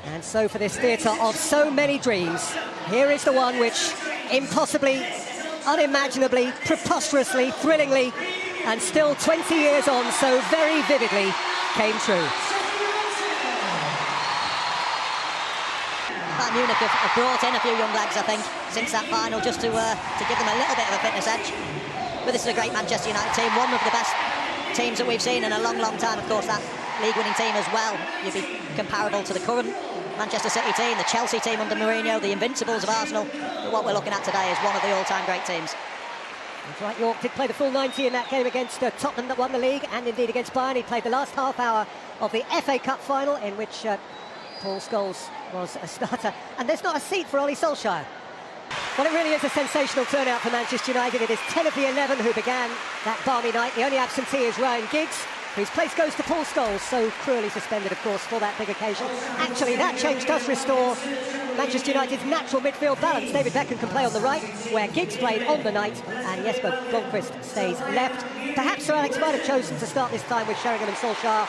And so for this theatre of so many dreams, here is the one which impossibly, unimaginably, preposterously, thrillingly, and still 20 years on, so very vividly came true. Bayern Munich have brought in a few young lads, I think, since that final, just to give them a little bit of a fitness edge. But this is a great Manchester United team, one of the best teams that we've seen in a long, long time. Of course, that league-winning team as well. You'd be comparable to the current Manchester City team, the Chelsea team under Mourinho, the Invincibles of Arsenal. But what we're looking at today is one of the all-time great teams. That's right, York did play the full 90 in that game against Tottenham that won the league, and indeed against Bayern. He played the last half hour of the FA Cup final, in which Paul Scholes was a starter. And there's not a seat for Ole Solskjaer. Well, it really is a sensational turnout for Manchester United. It is 10 of the 11 who began that balmy night. The only absentee is Ryan Giggs, whose place goes to Paul Scholes, so cruelly suspended, of course, for that big occasion. Actually, that change does restore Manchester United's natural midfield balance. David Beckham can play on the right, where Giggs played on the night, and Jesper Blomqvist stays left. Perhaps Sir Alex might have chosen to start this time with Sheringham and Solskjaer,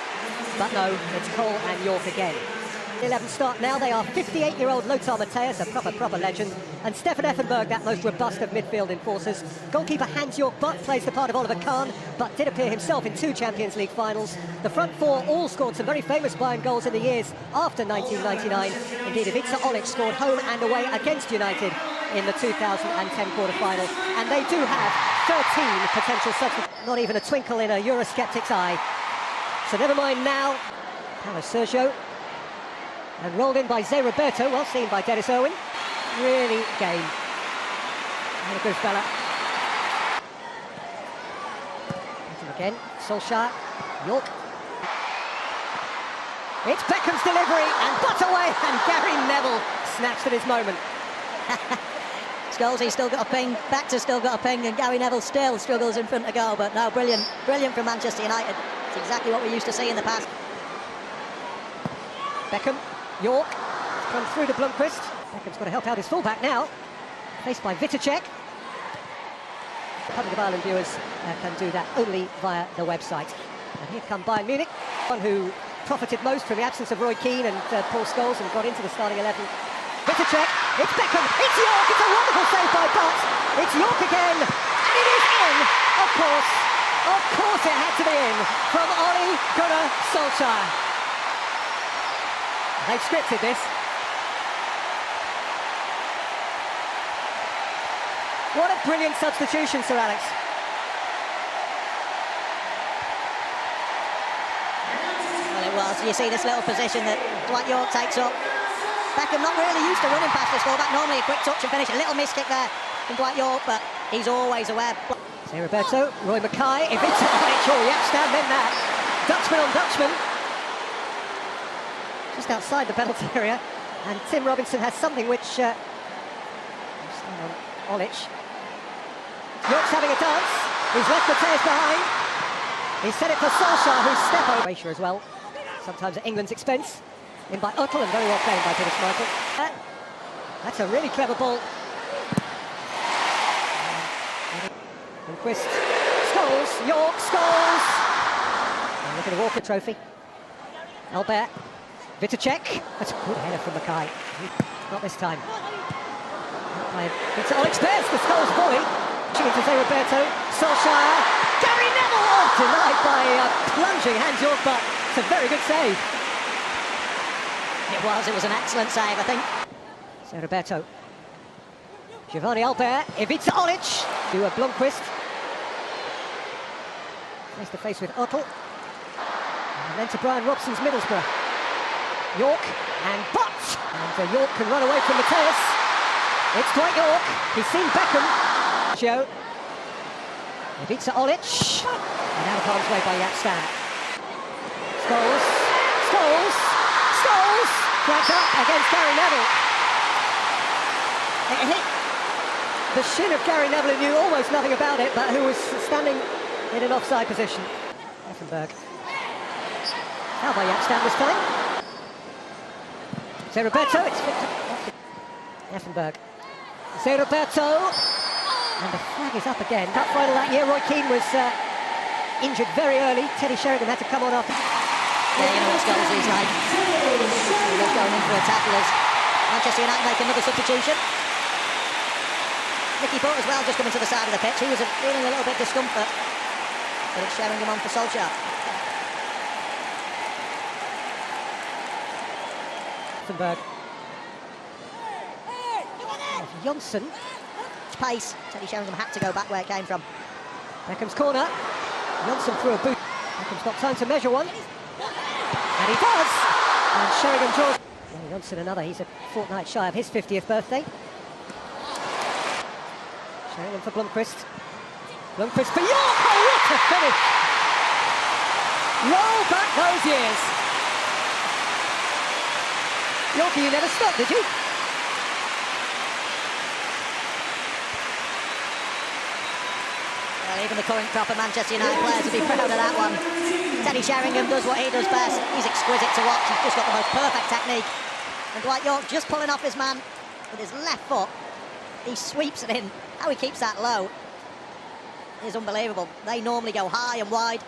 but no, it's Cole and York again. 11 start now. They are 58-year-old Lothar Matthäus, a proper legend, and Stefan Effenberg, that most robust of midfield enforcers. Goalkeeper Hans-Jörg Butt plays the part of Oliver Kahn, but did appear himself in 2 Champions League finals. The front four all scored some very famous Bayern goals in the years after 1999. Indeed, Ivica Olic scored home and away against United in the 2010 quarter-final, and they do have 13 potential substitutes. Not even a twinkle in a Eurosceptic's eye. So never mind now. Paulo Sergio. And rolled in by Zé Roberto, well seen by Dennis Irwin. Really game. And a good fella. Again, Solskjaer, York. It's Beckham's delivery, and Butt away, and Gary Neville snatched at his moment. Scholes, he's still got a ping, Baxter's still got a ping, and Gary Neville still struggles in front of goal. But no, brilliant from Manchester United. It's exactly what we used to see in the past. Beckham. York comes through to Blomqvist. Beckham's got to help out his fullback now. Faced by Vitacek. Public of Ireland viewers can do that only via the website. And here come Bayern Munich, one who profited most from the absence of Roy Keane and Paul Scholes and got into the starting 11. Vitacek, it's Beckham, it's York, it's a wonderful save by Butt. It's York again, and it is in, of course. Of course it had to be in from Ole Gunnar Solskjaer. They've scripted this. What a brilliant substitution, Sir Alex. Well, it was. You see this little position that Dwight York takes up. Beckham not really used to running past this fullback. Normally a quick touch and finish. A little miss kick there from Dwight York, but he's always aware. Zé Roberto, Roy Mackay, if it's on it, sure, yep, stand then that. Dutchman on Dutchman. Just outside the penalty area, and Tim Robinson has something which Olic. York's having a dance. He's left Matthäus behind. He's set it for Solskjaer, who's step over Croatia as well, sometimes at England's expense. In by Uttel, and very well played by Peter Schmeichel. That's a really clever ball. And Quist, Scholes, York, Scholes. And look at the Walker Trophy. Albert. Vitacek, that's a good header from Mackay. Not this time. It's Olic, there's the Scholes volley. Into Zé Roberto, Solskjaer, Gary Neville! Oh, denied by plunging Hans-Jörg Butt. It's a very good save. It was an excellent save, I think. Zé Roberto. Giovanni Albert, Ivica Olic to Blomqvist. Face to face with Uttel. And then to Brian Robson's Middlesbrough. York and Butt, and York can run away from Matthäus. It's Dwight York. He's seen Beckham. Joe. Ivica Olic, and out of harm's way by Jaap Stam. Scholes, flags up against Gary Neville. It hit the shin of Gary Neville, who knew almost nothing about it, but who was standing in an offside position. Effenberg. Now by Jaap Stam this time. Zé Roberto, it's Effenberg. Zé Roberto, and the flag is up again. Cup final that year, Roy Keane was injured very early. Teddy Sheringham had to come on off. Yeah, you know what Scholes is like. He loves going in for a tackle as Manchester United make another substitution. Nicky Butt as well just coming to the side of the pitch. He was feeling a little bit discomfort, but it's Sheringham on for Solskjaer. Berg. Johnson. Pace. Teddy Sheringham had to go back where it came from. Beckham's corner. Johnson threw a boot. Beckham's got time to measure one. And he does! And Sheringham draws. Well, Johnson another. He's a fortnight shy of his 50th birthday. Sheringham for Blomqvist. Blomqvist for York! Oh, what a finish! Roll back those years. Yorkie, you never stopped, did you? Well, even the current crop of Manchester United players will be proud of that one. Teddy Sheringham does what he does best. He's exquisite to watch. He's just got the most perfect technique. And Dwight York just pulling off his man with his left foot. He sweeps it in. How he keeps that low is unbelievable. They normally go high and wide.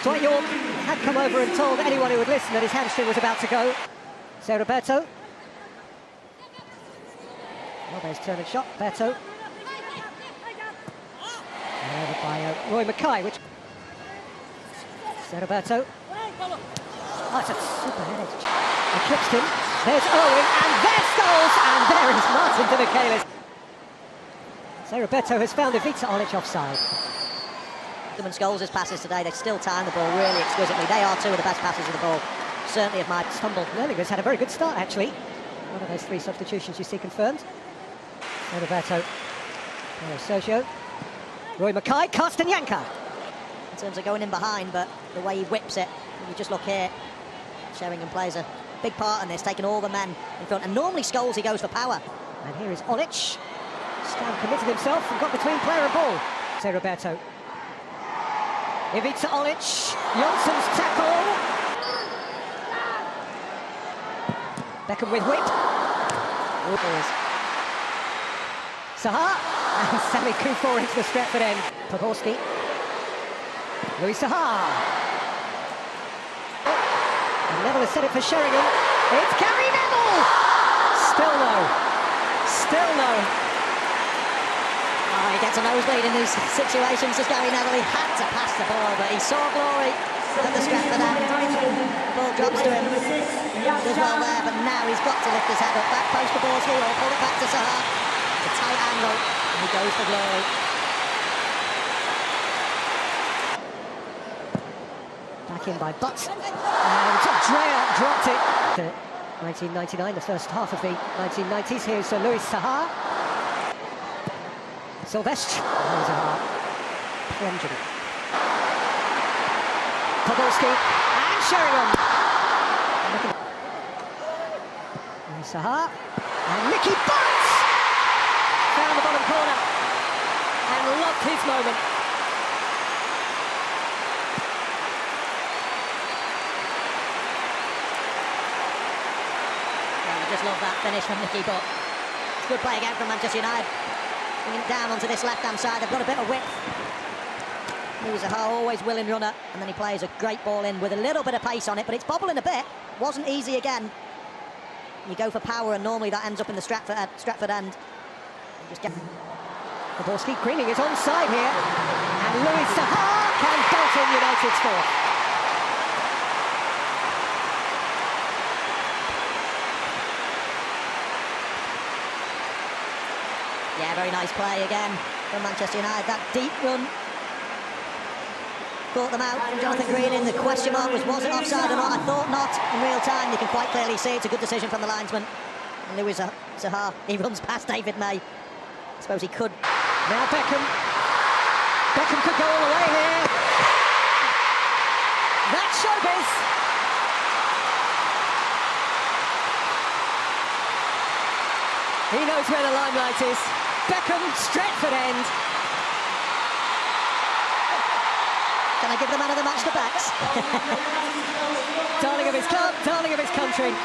Dwight York had come over and told anyone who would listen that his hamstring was about to go. So Roberto. Well, there's turn and shot. Roberto. Over by Roy Mackay, which... So Roberto. Oh, it's a super headed. Eclipsed him. There's Owen, and there's Scholes, and there is Martin Demichelis. So Roberto has found Ivica Olic offside. And Scholes' passes today, they still time the ball really exquisitely. They are two of the best passes of the ball. Certainly of my stumble. Lerlinger's had a very good start, actually. One of those three substitutions you see confirmed. So Roberto. Sergio. Roy Mackay, Karsten-Janka. In terms of going in behind, but the way he whips it, when you just look here, Sheringham plays a big part in this, taking all the men in front. And normally Scholes, he goes for power. And here is Olic. Stan committed himself and got between player and ball. So Roberto. Ivica Olic, Jonsson's tackle. Beckham with whip. Sahar, and Sami Kufor into the Stretford end. Podolski. Louis Sahar. And Neville has set it for Sheringham. It's Gary Neville! Still no. Still no. Oh, he gets a nosebleed in these situations as Gary Neville. He had to pass the ball, but he saw glory at the Stretford end. The ball drops to him. Does well there, but now he's got to lift his head up. Back post for Borski, or pull it back to Sahar. A tight angle, and he goes for glory. Back in by Butt. And Dreyer dropped it. 1999, the first half of the 1990s. Here's Louis Sahar. Silvestre. Sahar. Plunging. Podolski. And Sheringham. Louis Sahar. And Nicky Butt! Found the bottom corner. And loved his moment. Just love that finish from Nicky Butt. It's good play again from Manchester United. Bringing it down onto this left-hand side. They've got a bit of width. Louis Sahar, always willing runner, and then he plays a great ball in with a little bit of pace on it, but it's bobbling a bit. Wasn't easy again. You go for power, and normally that ends up in the Stratford end. Just get... Podolski, Greening is onside here, and Louis Sahar can bolt in United's fourth. Yeah, very nice play again from Manchester United. That deep run caught them out from Jonathan Greening. The question mark was it offside or not? I thought not in real time. You can quite clearly see it's a good decision from the linesman. And Louis Sahar, he runs past David May. I suppose he could. Now Beckham. Beckham could go all the way here. That's showbiz. He knows where the limelight is. Beckham, Stretford end. Can I give the man of the match the backs? Darling of his club, darling of his country.